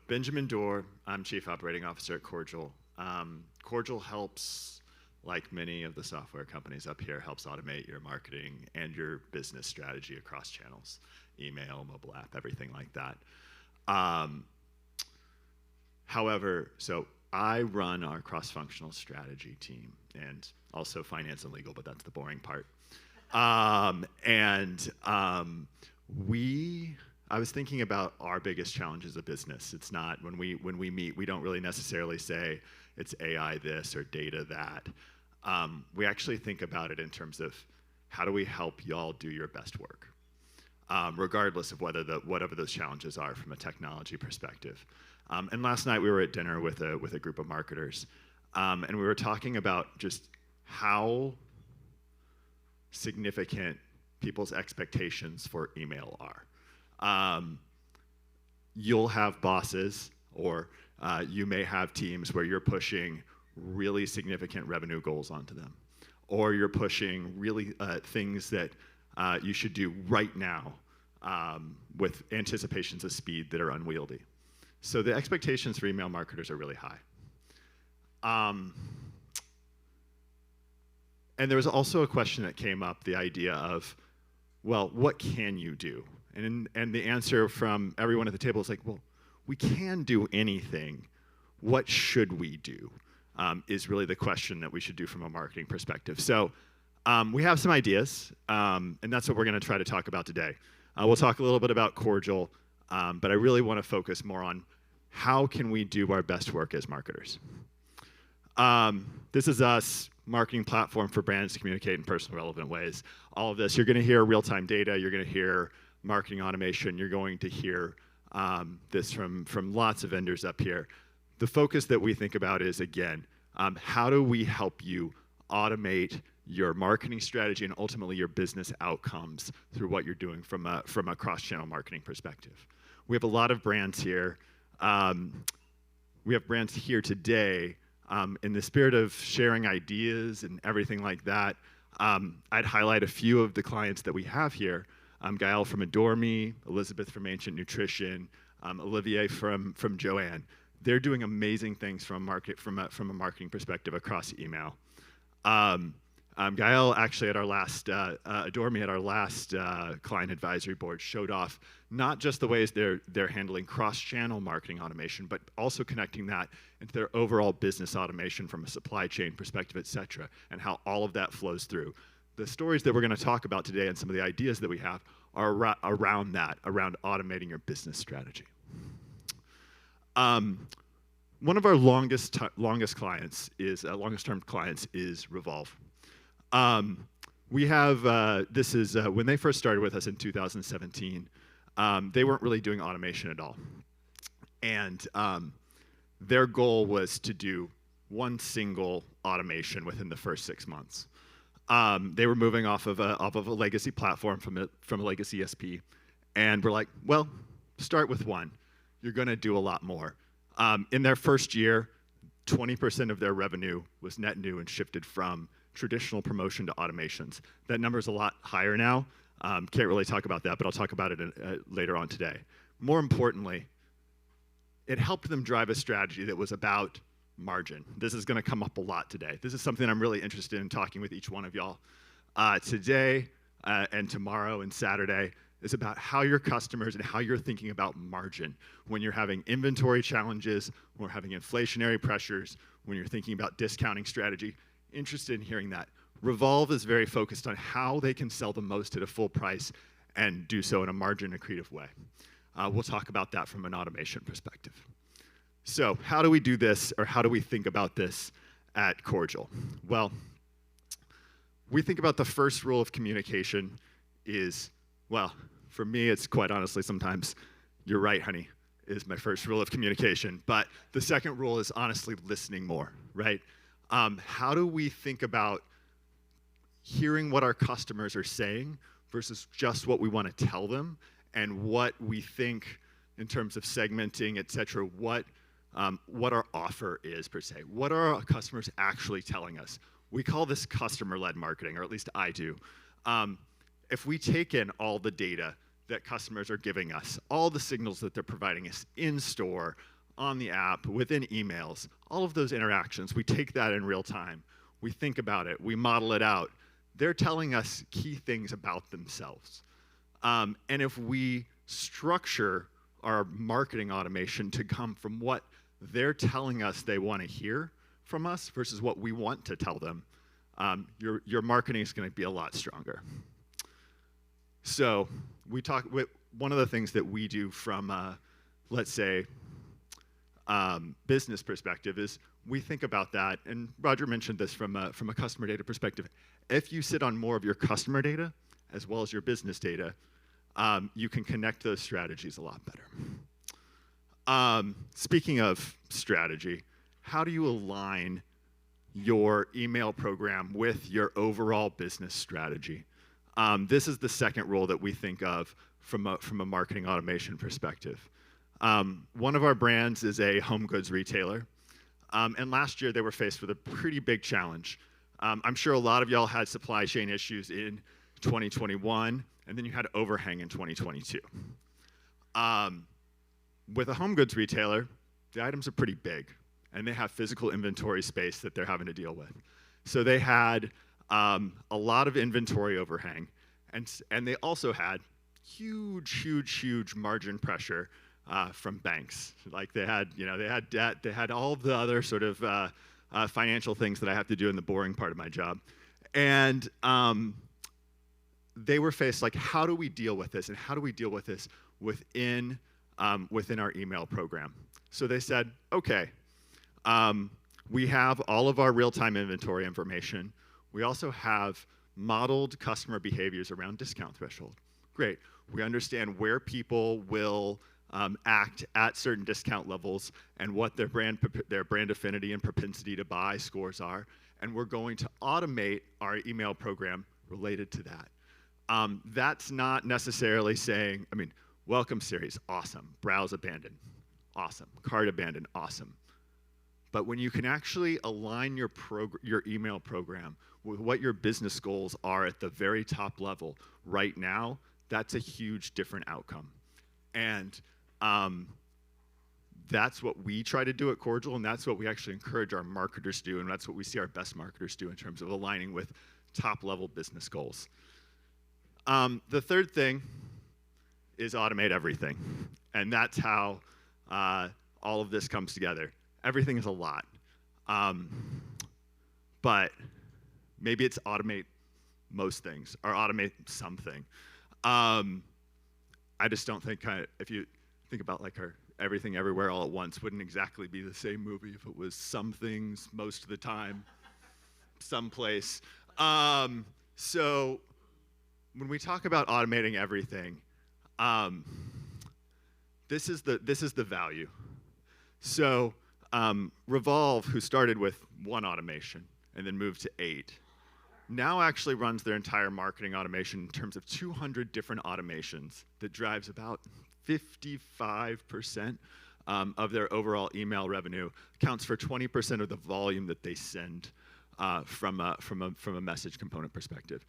Benjamin Dorr, I'm Chief Operating Officer at Cordial. Cordial helps, like many of the software companies up here, helps automate your marketing and your business strategy across channels, email, mobile app, everything like that. However, so I run our cross-functional strategy team and also finance and legal, but that's the boring part. I was thinking about our biggest challenge as a business. It's not, when we meet, we don't really necessarily say it's AI this or data that. We actually think about it in terms of how do we help y'all do your best work, regardless of whatever those challenges are from a technology perspective. And last night we were at dinner with a group of marketers, and we were talking about just how significant people's expectations for email are. You'll have bosses, or you may have teams where you're pushing really significant revenue goals onto them, or you're pushing really things that you should do right now with anticipations of speed that are unwieldy. So the expectations for email marketers are really high. And there was also a question that came up, the idea of, well, what can you do? And the answer from everyone at the table is like, well, we can do anything. What should we do? Is really the question that we should do from a marketing perspective. So we have some ideas, and that's what we're going to try to talk about today. We'll talk a little bit about Cordial, but I really want to focus more on how can we do our best work as marketers. This is us, marketing platform for brands to communicate in personal, relevant ways. All of this, you're going to hear real-time data, you're going to hear marketing automation, you're going to hear this from lots of vendors up here. The focus that we think about is, again, how do we help you automate your marketing strategy and ultimately your business outcomes through what you're doing from a cross-channel marketing perspective. We have a lot of brands here. We have brands here today. In the spirit of sharing ideas and everything like that, I'd highlight a few of the clients that we have here. Gael from Adore Me, Elizabeth from Ancient Nutrition, Olivier from Joanne. They're doing amazing things from a marketing perspective across email. Gael actually at our last Adore Me at our last client advisory board showed off not just the ways they're handling cross-channel marketing automation, but also connecting that into their overall business automation from a supply chain perspective, et cetera, and how all of that flows through. The stories that we're going to talk about today and some of the ideas that we have are around that, around automating your business strategy. One of our longest clients is longest-term clients is Revolve. We have this is when they first started with us in 2017. They weren't really doing automation at all, and their goal was to do one single automation within the first 6 months. They were moving off of a legacy platform from a legacy ESP, and we're like, well, start with one. You're going to do a lot more. In their first year, 20% of their revenue was net new and shifted from traditional promotion to automations. That number is a lot higher now. Can't really talk about that, but I'll talk about it later on today. More importantly, it helped them drive a strategy that was about margin. This is going to come up a lot today. This is something I'm really interested in talking with each one of y'all. Today and tomorrow and Saturday is about how your customers and how you're thinking about margin when you're having inventory challenges, when we're having inflationary pressures, when you're thinking about discounting strategy. Interested in hearing that. Revolve is very focused on how they can sell the most at a full price and do so in a margin accretive way. We'll talk about that from an automation perspective. So how do we do this, or how do we think about this at Cordial? Well, we think about the first rule of communication is, well, for me, it's quite honestly sometimes, you're right, honey, is my first rule of communication. But the second rule is honestly listening more, right? How do we think about hearing what our customers are saying versus just what we want to tell them, and what we think in terms of segmenting, et cetera, what our offer is per se. What are our customers actually telling us? We call this customer-led marketing, or at least I do. If we take in all the data that customers are giving us, all the signals that they're providing us in store, on the app, within emails, all of those interactions, we take that in real time. We think about it, we model it out. They're telling us key things about themselves. And if we structure our marketing automation to come from what they're telling us they want to hear from us versus what we want to tell them, your marketing is going to be a lot stronger. So one of the things that we do from, let's say, business perspective is we think about that, and Roger mentioned this from a customer data perspective. If you sit on more of your customer data as well as your business data, you can connect those strategies a lot better. Speaking of strategy, how do you align your email program with your overall business strategy? This is the second role that we think of from a marketing automation perspective. One of our brands is a home goods retailer, and last year they were faced with a pretty big challenge. I'm sure a lot of y'all had supply chain issues in 2021, and then you had overhang in 2022. With a home goods retailer, the items are pretty big, and they have physical inventory space that they're having to deal with. So they had a lot of inventory overhang, and they also had huge margin pressure from banks. Like they had debt, they had all of the other sort of financial things that I have to do in the boring part of my job. And they were faced like, how do we deal with this? And how do we deal with this within our email program? So they said, okay, we have all of our real-time inventory information. We also have modeled customer behaviors around discount threshold. Great. We understand where people will act at certain discount levels and what their brand affinity and propensity to buy scores are. And we're going to automate our email program related to that. That's not necessarily saying, welcome series, awesome. Browse abandoned, awesome. Cart abandoned, awesome. But when you can actually align your email program with what your business goals are at the very top level right now, that's a huge different outcome. And that's what we try to do at Cordial, and that's what we actually encourage our marketers to do, and that's what we see our best marketers do in terms of aligning with top-level business goals. The third thing is automate everything, and that's how all of this comes together. Everything is a lot, but maybe it's automate most things or automate something. I just don't think if you think about like our Everything Everywhere All at Once wouldn't exactly be the same movie if it was some things most of the time, someplace. So when we talk about automating everything, this is the value. So Revolve, who started with 1 automation and then moved to 8, now actually runs their entire marketing automation in terms of 200 different automations that drives about 55% of their overall email revenue, accounts for 20% of the volume that they send from a message component perspective.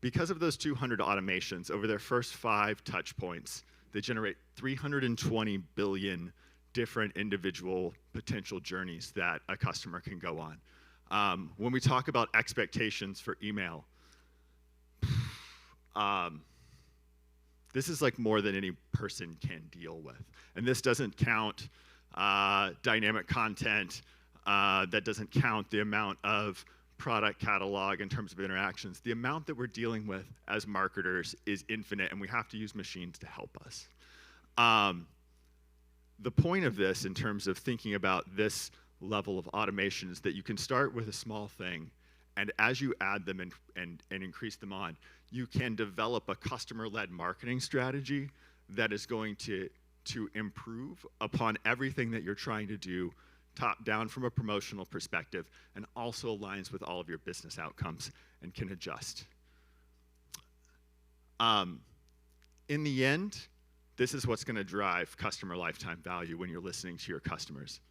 Because of those 200 automations, over their first 5 touch points, they generate 320 billion different individual potential journeys that a customer can go on. When we talk about expectations for email, this is like more than any person can deal with. And this doesn't count dynamic content, that doesn't count the amount of product catalog in terms of interactions. The amount that we're dealing with as marketers is infinite, and we have to use machines to help us. The point of this in terms of thinking about this level of automation is that you can start with a small thing, and as you add them and increase them on, you can develop a customer-led marketing strategy that is going to improve upon everything that you're trying to do top down from a promotional perspective, and also aligns with all of your business outcomes and can adjust. In the end, this is what's going to drive customer lifetime value when you're listening to your customers.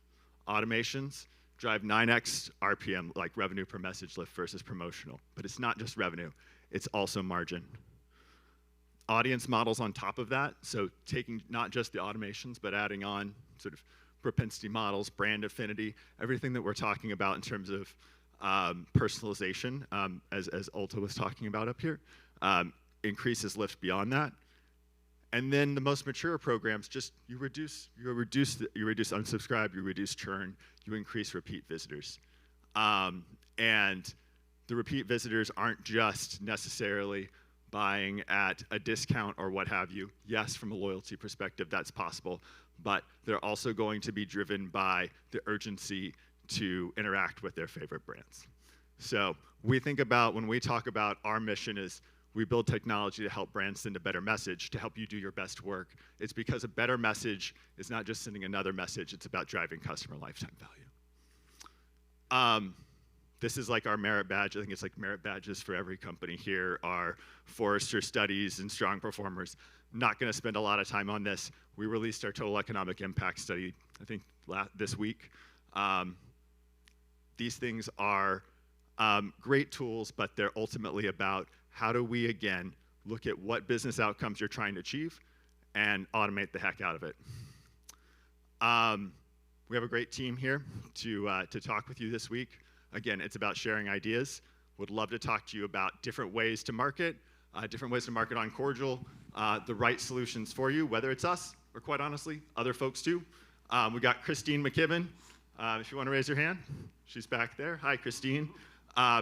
Automations drive 9x RPM, like revenue per message lift versus promotional. But it's not just revenue, it's also margin. Audience models on top of that, so taking not just the automations, but adding on sort of propensity models, brand affinity, everything that we're talking about in terms of personalization, as Ulta was talking about up here, increases lift beyond that. And then the most mature programs, just you reduce unsubscribe, you reduce churn, you increase repeat visitors. And the repeat visitors aren't just necessarily buying at a discount or what have you. Yes, from a loyalty perspective, that's possible, but they're also going to be driven by the urgency to interact with their favorite brands. So we think about, when we talk about our mission is we build technology to help brands send a better message, to help you do your best work. It's because a better message is not just sending another message, it's about driving customer lifetime value. This is like our merit badge. I think it's like merit badges for every company here, our Forrester studies and strong performers. Not gonna spend a lot of time on this. We released our total economic impact study, I think this week. These things are great tools, but they're ultimately about how do we, again, look at what business outcomes you're trying to achieve and automate the heck out of it. We have a great team here to talk with you this week. Again, it's about sharing ideas. Would love to talk to you about different ways to market on Cordial, the right solutions for you, whether it's us or, quite honestly, other folks too. We got Christine McKibben, if you want to raise your hand. She's back there. Hi, Christine.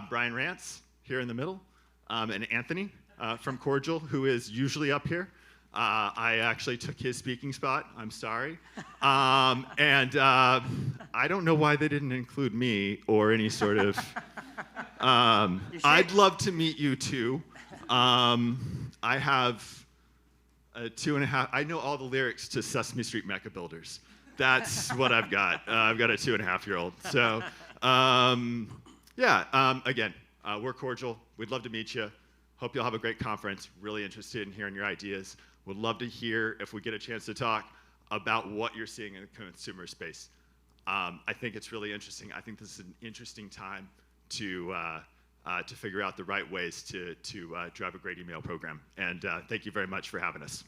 Brian Rance, here in the middle, and Anthony from Cordial, who is usually up here. I actually took his speaking spot. I'm sorry. And I don't know why they didn't include me or any sort of... I'd love to meet you too. I have a 2.5... I know all the lyrics to Sesame Street Mecha Builders. That's what I've got. I've got a 2.5-year-old. So, again, we're Cordial. We'd love to meet you. Hope you'll have a great conference. Really interested in hearing your ideas. Would love to hear, if we get a chance to talk, about what you're seeing in the consumer space. I think it's really interesting. I think this is an interesting time to figure out the right ways to drive a great email program. And thank you very much for having us.